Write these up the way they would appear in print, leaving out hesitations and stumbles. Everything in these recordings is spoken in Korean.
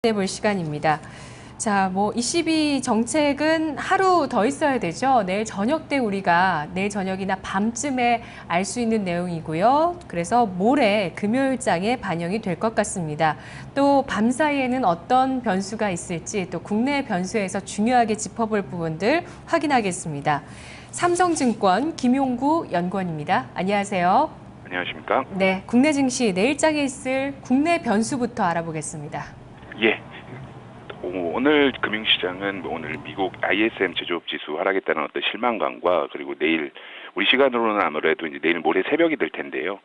볼 시간입니다. 자, 뭐 ECB 정책은 하루 더 있어야 되죠. 내일 저녁 때 우리가 내일 저녁이나 밤쯤에 알 수 있는 내용이고요. 그래서 모레 금요일장에 반영이 될 것 같습니다. 또 밤 사이에는 어떤 변수가 있을지 또 국내 변수에서 중요하게 짚어볼 부분들 확인하겠습니다. 삼성증권 김용구 연구원입니다. 안녕하세요. 안녕하십니까? 네, 국내 증시 내일장에 있을 국내 변수부터 알아보겠습니다. 예. 오늘 금융시장은 오늘 미국 ISM 제조업 지수 하락했다는 어떤 실망감과 그리고 내일 우리 시간으로는 아무래도 이제 내일 모레 새벽이 될 텐데요.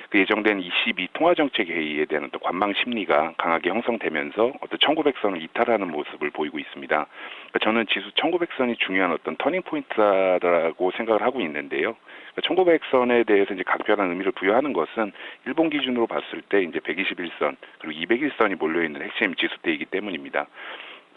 그 예정된 ECB 통화정책회의에 대한 어떤 관망 심리가 강하게 형성되면서 어떤 1900선을 이탈하는 모습을 보이고 있습니다. 그러니까 저는 지수 1900선이 중요한 어떤 터닝 포인트라고 생각을 하고 있는데요. 1900선에 대해서 이제 각별한 의미를 부여하는 것은 일본 기준으로 봤을 때 이제 121선 그리고 201선이 몰려 있는 핵심 지수대이기 때문입니다.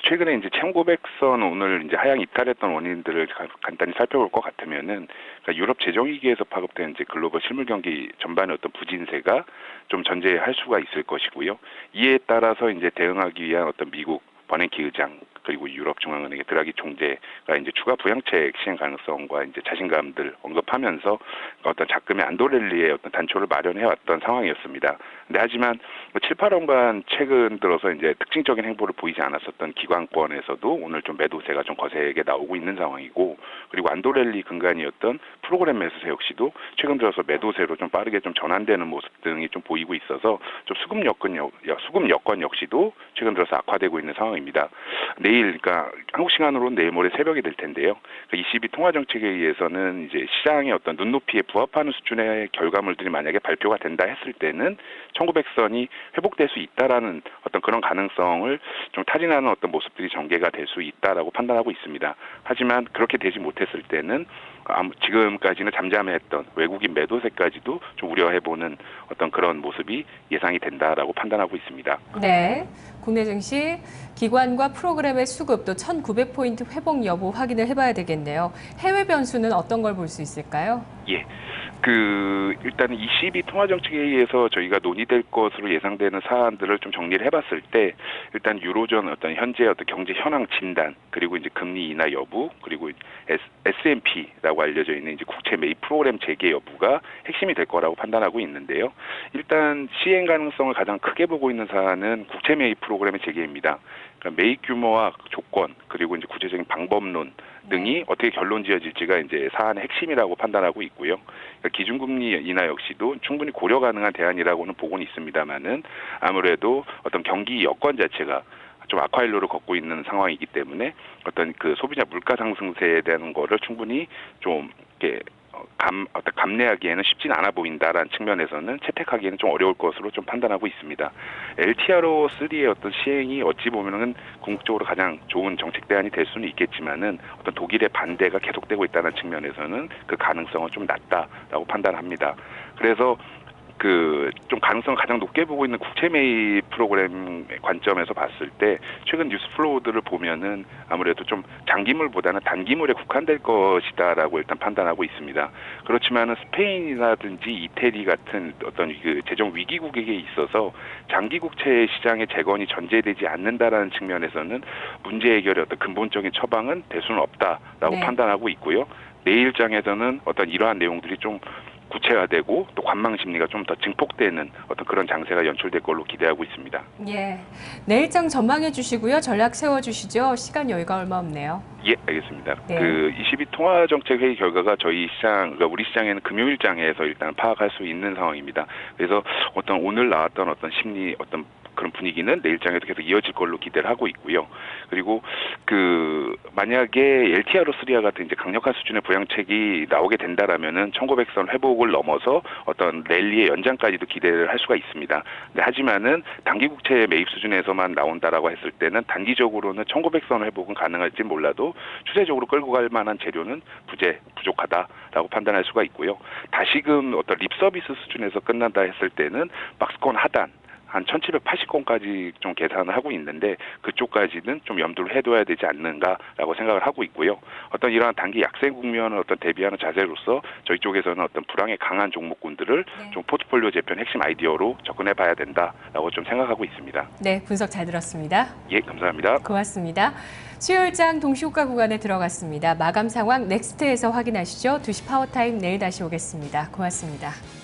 최근에 이제 1900선 오늘 이제 하향 이탈했던 원인들을 간단히 살펴볼 것 같으면은 그러니까 유럽 재정위기에서 파급된 이제 글로벌 실물 경기 전반의 어떤 부진세가 좀 전제할 수가 있을 것이고요. 이에 따라서 이제 대응하기 위한 어떤 미국 버냉키 의장 그리고 유럽 중앙은행의 드라기 총재가 이제 추가 부양책 시행 가능성과 이제 자신감들 언급하면서 어떤 자금의 안도랠리의 어떤 단초를 마련해 왔던 상황이었습니다. 근데 하지만 7, 8월간 최근 들어서 이제 특징적인 행보를 보이지 않았었던 기관권에서도 오늘 좀 매도세가 좀 거세게 나오고 있는 상황이고, 그리고 안도랠리 근간이었던 프로그램 매수세 역시도 최근 들어서 매도세로 좀 빠르게 좀 전환되는 모습 등이 좀 보이고 있어서 좀 수급 여건 역시도 최근 들어서 악화되고 있는 상황입니다. 내일, 그러니까 한국 시간으로는 내일 모레 새벽이 될 텐데요. ECB 통화정책회의에서는 이제 시장의 어떤 눈높이에 부합하는 수준의 결과물들이 만약에 발표가 된다 했을 때는 1900선이 회복될 수 있다라는 어떤 그런 가능성을 좀 타진하는 어떤 모습들이 전개가 될 수 있다라고 판단하고 있습니다. 하지만 그렇게 되지 못했을 때는 지금까지는 잠잠했던 외국인 매도세까지도 좀 우려해보는 어떤 그런 모습이 예상이 된다라고 판단하고 있습니다. 네, 국내 증시 기관과 프로그램의 수급 또 1900포인트 회복 여부 확인을 해봐야 되겠네요. 해외 변수는 어떤 걸 볼 수 있을까요? 예. 일단 ECB 통화정책회의에서 저희가 논의될 것으로 예상되는 사안들을 좀 정리를 해봤을 때, 일단 유로존 어떤 현재 어떤 경제 현황 진단, 그리고 이제 금리 인하 여부, 그리고 S&P라고 알려져 있는 이제 국채 매입 프로그램 재개 여부가 핵심이 될 거라고 판단하고 있는데요. 일단 시행 가능성을 가장 크게 보고 있는 사안은 국채 매입 프로그램의 재개입니다. 그러니까 매입 규모와 조건, 그리고 이제 구체적인 방법론 등이 어떻게 결론 지어질지가 이제 사안의 핵심이라고 판단하고 있고요. 그러니까 기준금리 인하 역시도 충분히 고려 가능한 대안이라고는 보고는 있습니다만은 아무래도 어떤 경기 여건 자체가 좀 악화일로를 걷고 있는 상황이기 때문에 어떤 그 소비자 물가 상승세에 대한 거를 충분히 좀 이렇게 감내하기에는 쉽지는 않아 보인다라는 측면에서는 채택하기에는 좀 어려울 것으로 좀 판단하고 있습니다. LTRO3의 어떤 시행이 어찌 보면은 궁극적으로 가장 좋은 정책 대안이 될 수는 있겠지만은 어떤 독일의 반대가 계속되고 있다는 측면에서는 그 가능성은 좀 낮다라고 판단합니다. 그래서 좀 가능성을 가장 높게 보고 있는 국채 매입 프로그램 관점에서 봤을 때 최근 뉴스 플로우들을 보면은 아무래도 좀 장기물보다는 단기물에 국한될 것이다라고 일단 판단하고 있습니다. 그렇지만은 스페인이라든지 이태리 같은 어떤 그 재정 위기국에 있어서 장기 국채 시장의 재건이 전제되지 않는다라는 측면에서는 문제 해결의 어떤 근본적인 처방은 될 수는 없다라고 판단하고 있고요. 내일장에서는 어떤 이러한 내용들이 좀 구체화되고 또 관망 심리가 좀 더 증폭되는 어떤 그런 장세가 연출될 걸로 기대하고 있습니다. 예, 내일장 전망해 주시고요. 전략 세워주시죠. 시간 여유가 얼마 없네요. 예, 알겠습니다. 네. ECB 통화정책회의 결과가 저희 시장, 그러니까 우리 시장에는 금요일장에서 일단 파악할 수 있는 상황입니다. 그래서 어떤 오늘 나왔던 어떤 심리, 어떤 그런 분위기는 내일장에도 계속 이어질 걸로 기대를 하고 있고요. 그리고 만약에 LTRO3와 같은 이제 강력한 수준의 부양책이 나오게 된다라면은 1900선 회복을 넘어서 어떤 랠리의 연장까지도 기대를 할 수가 있습니다. 하지만은 단기 국채 매입 수준에서만 나온다라고 했을 때는 단기적으로는 1900선 회복은 가능할지 몰라도 추세적으로 끌고 갈 만한 재료는 부족하다라고 판단할 수가 있고요. 다시금 어떤 립 서비스 수준에서 끝난다 했을 때는 박스권 하단 한 1,780건까지 좀 계산을 하고 있는데 그쪽까지는 좀 염두를 해둬야 되지 않는가라고 생각을 하고 있고요. 어떤 이러한 단기 약세 국면을 어떤 대비하는 자세로서 저희 쪽에서는 어떤 불황에 강한 종목군들을 네. 좀 포트폴리오 재편 핵심 아이디어로 접근해봐야 된다라고 좀 생각하고 있습니다. 네, 분석 잘 들었습니다. 예, 감사합니다. 고맙습니다. 수요일장 동시호가 구간에 들어갔습니다. 마감 상황 넥스트에서 확인하시죠. 2시 파워타임 내일 다시 오겠습니다. 고맙습니다.